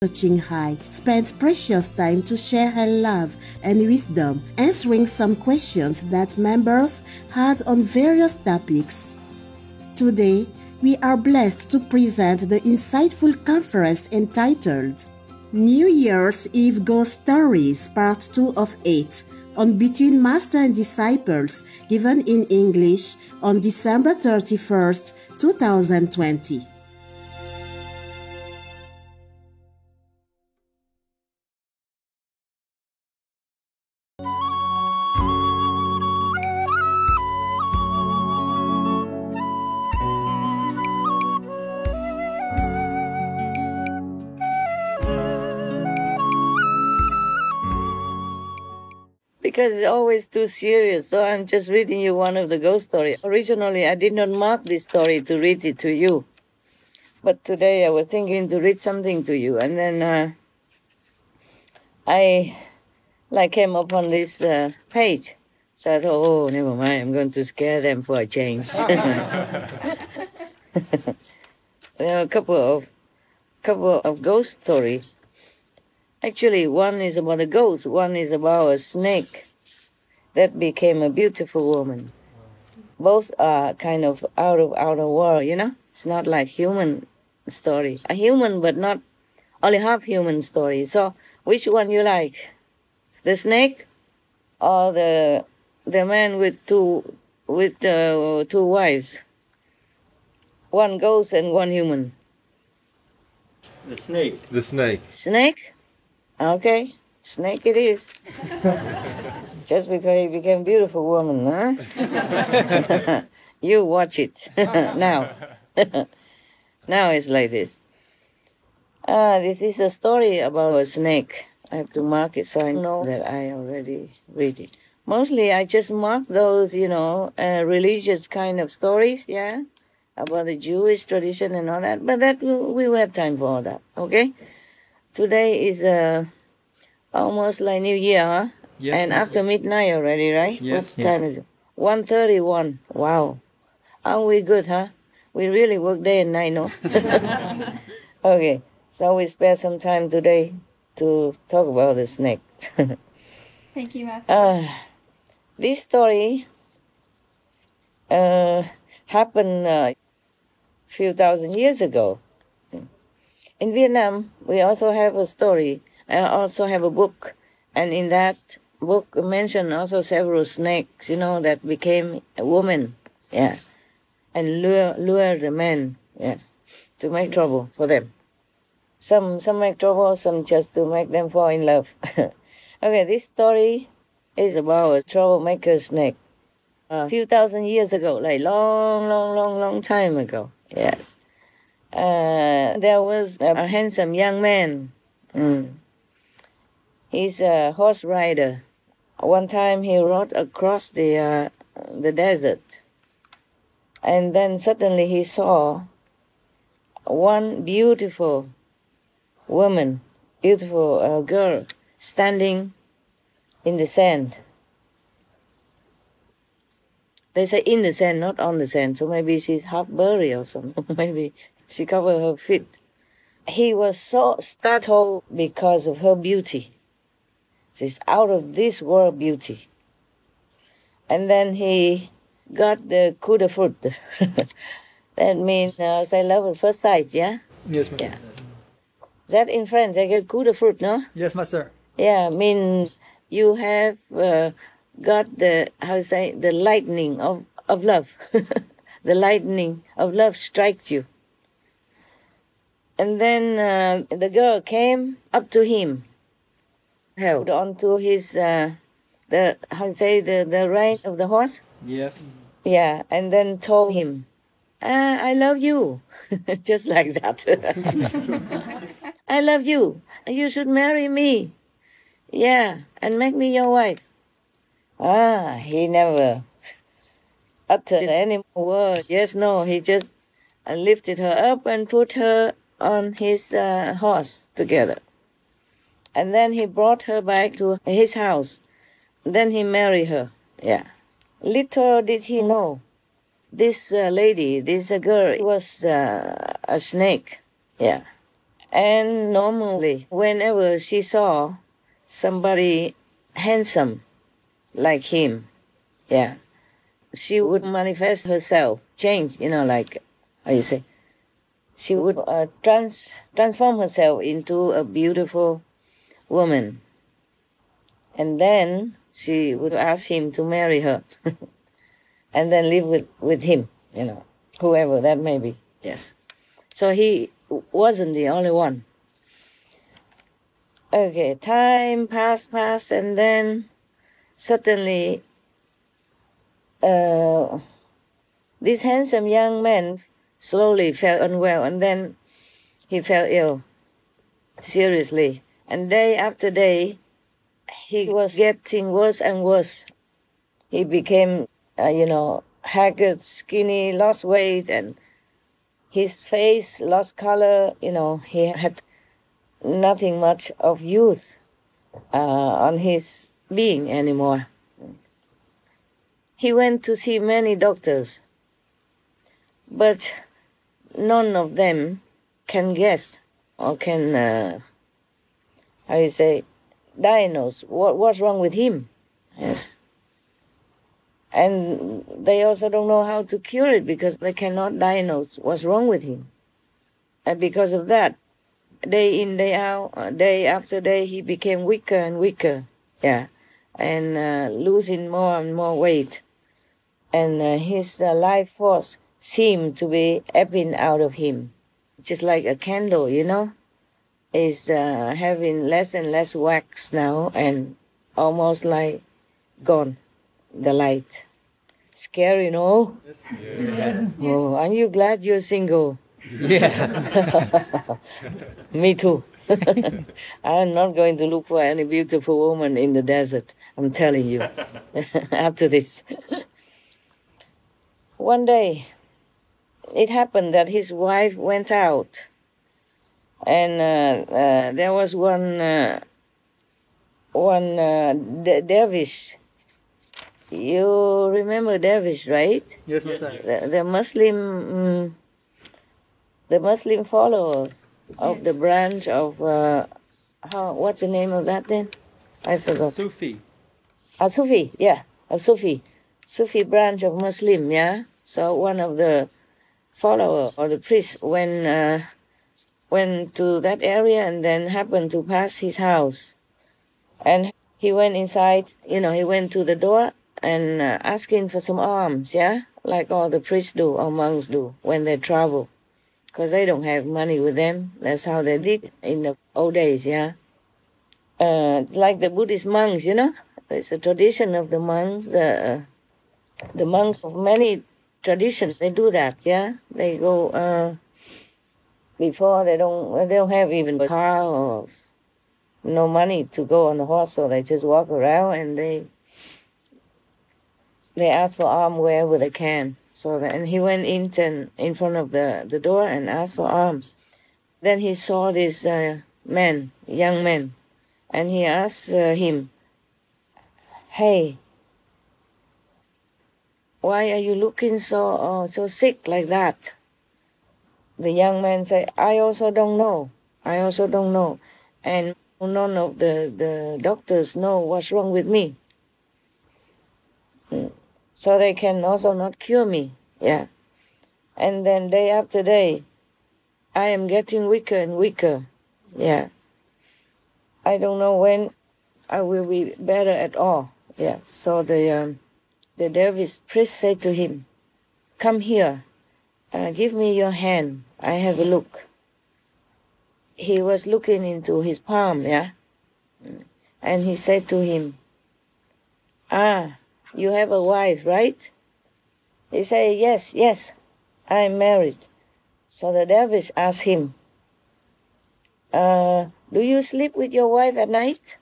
Thanh spent precious time to share her love and wisdom, answering some questions that members had on various topics. Today, we are blessed to present the insightful conference entitled New Year's Eve Ghost Stories Part 2 of 8 on Between Master and Disciples, given in English on December 31st, 2020. Because it's always too serious, so I'm just reading you one of the ghost stories. Originally, I did not mark this story to read it to you. But today I was thinking to read something to you. And then I came upon this page. So I thought, oh, never mind, I'm going to scare them for a change. There are a couple of ghost stories. Actually, one is about a ghost, one is about a snake that became a beautiful woman. Both are kind of out of outer world, you know? It's not like human story. A human, but not only half human story. So, which one you like? The snake or the man with two wives? One ghost and one human. The snake. The snake. Snake? Okay, snake it is. Just because he became a beautiful woman, huh? You watch it. Now. Now it's like this. This is a story about a snake. I have to mark it so I know that I already read it. Mostly I just mark those, religious kind of stories, yeah? About the Jewish tradition and all that. But that we will have time for all that, okay? Today is almost like New Year, huh? Yes. And after midnight already, right? Yes. What time is it? 1:31. Wow. Aren't we good, huh? We really work day and night, no? Okay, so we spare some time today to talk about the snake. Thank you, Master. This story happened a few thousand years ago. In Vietnam, we also have a story. I also have a book. And in that book, mentioned also several snakes, that became a woman. Yeah. And lure the men, yeah, to make trouble for them. Some make trouble, some just to make them fall in love. Okay, this story is about a troublemaker snake. A few thousand years ago, like long time ago. Yes. There was a handsome young man. He's a horse rider. One time he rode across the desert. And then suddenly he saw one beautiful woman, beautiful girl, standing in the sand. They say in the sand, not on the sand, so maybe she's half buried or something. Maybe she covered her feet. He was so startled because of her beauty. She's out of this world beauty. And then he got the coup de foudre. That means say love at first sight, yeah? Yes, Master. Yeah. That in French, I get coup de foudre, no? Yes, Master. Yeah, means you have got the lightning of love. The lightning of love strikes you. And then the girl came up to him, held onto his, the rein of the horse. Yes. Yeah, and then told him, I love you. Just like that. I love you. You should marry me. Yeah, and make me your wife. He never uttered any words. Yes, no, he just lifted her up and put her on his horse together. And then he brought her back to his house. Then he married her. Yeah. Little did he know, this lady, this girl, was a snake. Yeah. And normally, whenever she saw somebody handsome like him, yeah, she would manifest herself, change, like, how you say, she would transform herself into a beautiful woman. And then she would ask him to marry her and then live with him, whoever that may be, yes. So he wasn't the only one. Okay, time passed, and then suddenly this handsome young man slowly fell unwell, and then he fell ill, seriously. And day after day, he was getting worse and worse. He became, haggard, skinny, lost weight, and his face lost color. He had nothing much of youth on his being anymore. He went to see many doctors, but none of them can guess or can, diagnose what's wrong with him. Yes. And they also don't know how to cure it because they cannot diagnose what's wrong with him. And because of that, day in, day out, day after day, he became weaker and weaker, yeah, and losing more and more weight. And his life force seemed to be ebbing out of him, just like a candle, is having less and less wax now and almost like gone, the light. Scary, no? Yeah. Oh, aren't you glad you're single? Yeah. Me too. I'm not going to look for any beautiful woman in the desert, I'm telling you, after this. One day, it happened that his wife went out, and there was one dervish. You remember dervish, right? Yes, Master. The Muslim followers of the branch of what's the name of that then? I forgot. Sufi. A Sufi, yeah, a Sufi branch of Muslim, yeah. So one of the followers or the priests went to that area and then happened to pass his house, and he went inside. He went to the door and asking for some alms, yeah, like all the priests do or monks do when they travel, because they don't have money with them. That's how they did in the old days, yeah. Like the Buddhist monks, it's a tradition of the monks. The monks of many traditions, they do that, yeah. They go before they don't have even a car or no money to go on the horse, so they just walk around and they ask for alms wherever they can. So and he went in front of the door and asked for alms. Then he saw this young man, and he asked him, "Hey, why are you looking so sick like that?" The young man said, I also don't know. And none of the doctors know what's wrong with me. So they can also not cure me. Yeah. And then day after day, I am getting weaker and weaker. Yeah. I don't know when I will be better at all. Yeah. So the dervish priest said to him, "Come here. Give me your hand. I have a look." He was looking into his palm, yeah? And he said to him, "You have a wife, right?" He said, Yes, I'm married." So the dervish asked him, "Do you sleep with your wife at night?"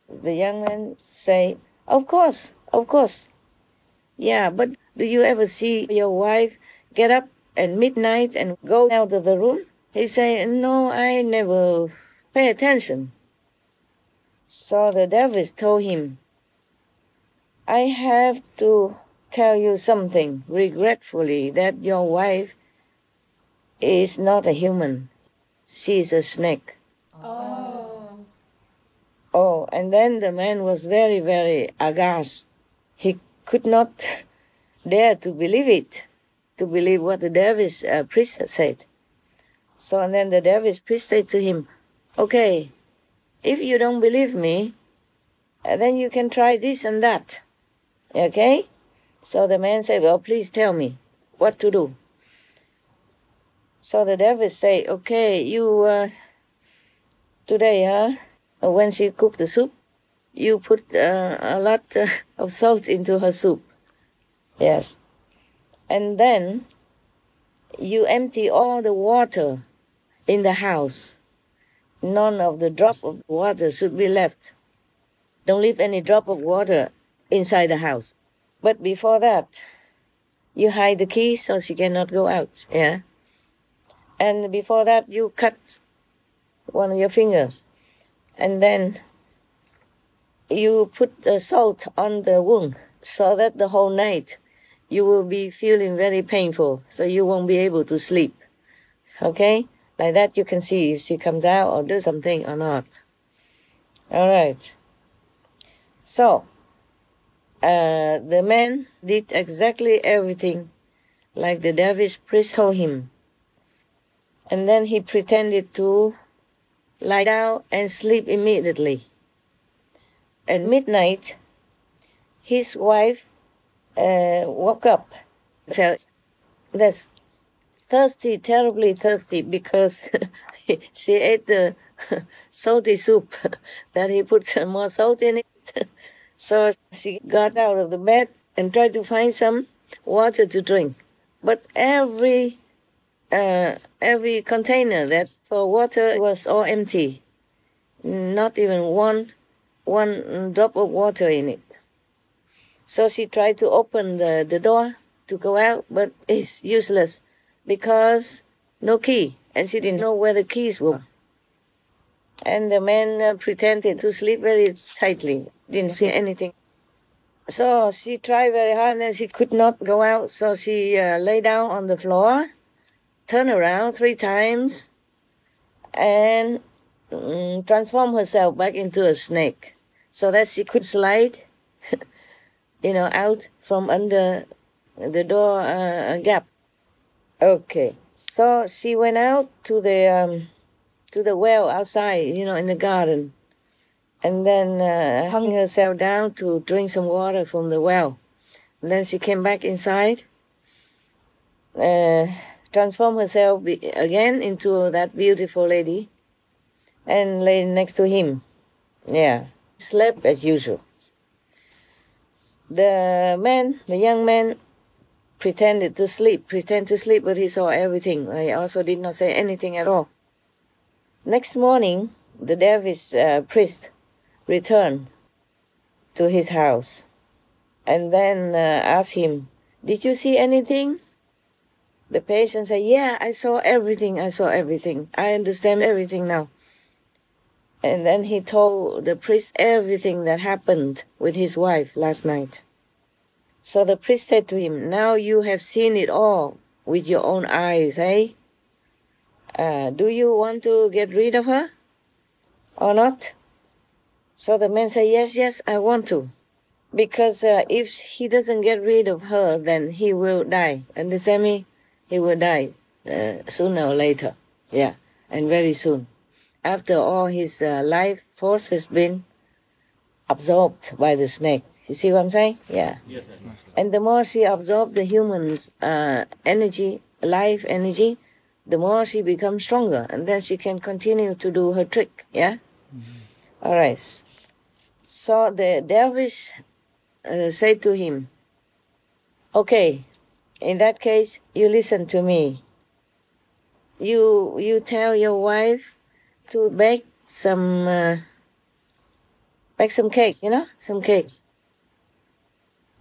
The young man said, Of course. Yeah, but do you ever see your wife get up at midnight and go out of the room? He said, No, I never pay attention. So the dervish told him, I have to tell you something regretfully, that your wife is not a human. she's a snake. Oh. Oh, and then the man was very, very aghast. He could not dare to believe it, to believe what the dervish priest said. So and then the dervish priest said to him, okay, if you don't believe me, then you can try this and that. Okay? So the man said, well, please tell me what to do. So the dervish said, okay, you, today, when she cooked the soup, you put a lot of salt into her soup. Yes. And then you empty all the water in the house. None of the drop of water should be left. Don't leave any drop of water inside the house. But before that, you hide the key so she cannot go out. Yeah. And before that, you cut one of your fingers. And then you put salt on the wound so that the whole night you will be feeling very painful, so you won't be able to sleep. Okay? Like that you can see if she comes out or do something or not. All right. So, the man did exactly everything like the dervish priest told him. And then he pretended to lie down and sleep immediately. At midnight, his wife woke up, felt that's thirsty, terribly thirsty, because she ate the salty soup that he put some more salt in it. So she got out of the bed and tried to find some water to drink. But every container that for water was all empty. Not even one drop of water in it. So she tried to open the door to go out, but it's useless because no key, and she didn't know where the keys were. And the man pretended to sleep very tightly, didn't see anything. So she tried very hard, and she could not go out, so she lay down on the floor, turned around 3 times, and transformed herself back into a snake so that she could slide, out from under the door gap. Okay, so she went out to the well outside, in the garden, and then hung herself down to drink some water from the well. And then she came back inside, transformed herself again into that beautiful lady, and lay next to him. Yeah, slept as usual. The young man, pretended to sleep, but he saw everything. He also did not say anything at all. Next morning, the dervish priest returned to his house and then asked him, did you see anything? The patient said, yeah, I saw everything. I understand everything now. And then he told the priest everything that happened with his wife last night. So the priest said to him, now you have seen it all with your own eyes, eh? Do you want to get rid of her or not? So the man said, yes, I want to. Because if he doesn't get rid of her, then he will die. Understand me? He will die sooner or later. Yeah, and very soon. After all his life force has been absorbed by the snake. You see what I'm saying? Yeah. Yes. And the more she absorbs the human's energy, life energy, the more she becomes stronger. And then she can continue to do her trick. Yeah? Mm-hmm. All right. So the dervish said to him, okay, in that case, you listen to me. You tell your wife to bake some cake, some cake.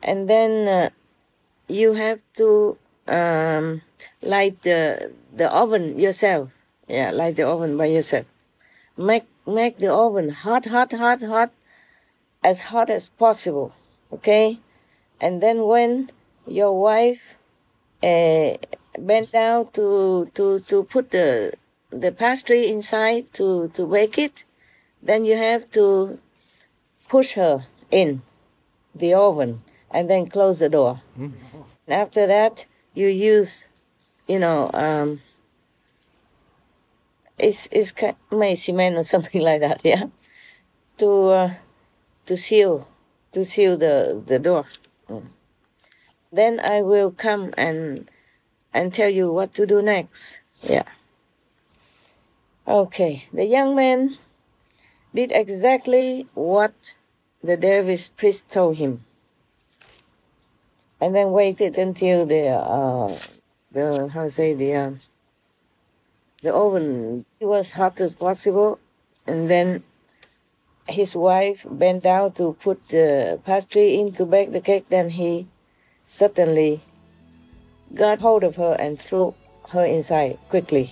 And then you have to light the oven yourself. Yeah, light the oven by yourself. Make the oven hot, as hot as possible. Okay? And then when your wife bent down to put the the pastry inside to bake it, then you have to push her in the oven and then close the door. After that, you use, it's cement or something like that, yeah, to seal the door. Then I will come and tell you what to do next. Yeah. Okay. The young man did exactly what the dervish priest told him, and then waited until the oven was hot as possible, and then his wife bent down to put the pastry in to bake the cake. Then he suddenly got hold of her and threw her inside quickly.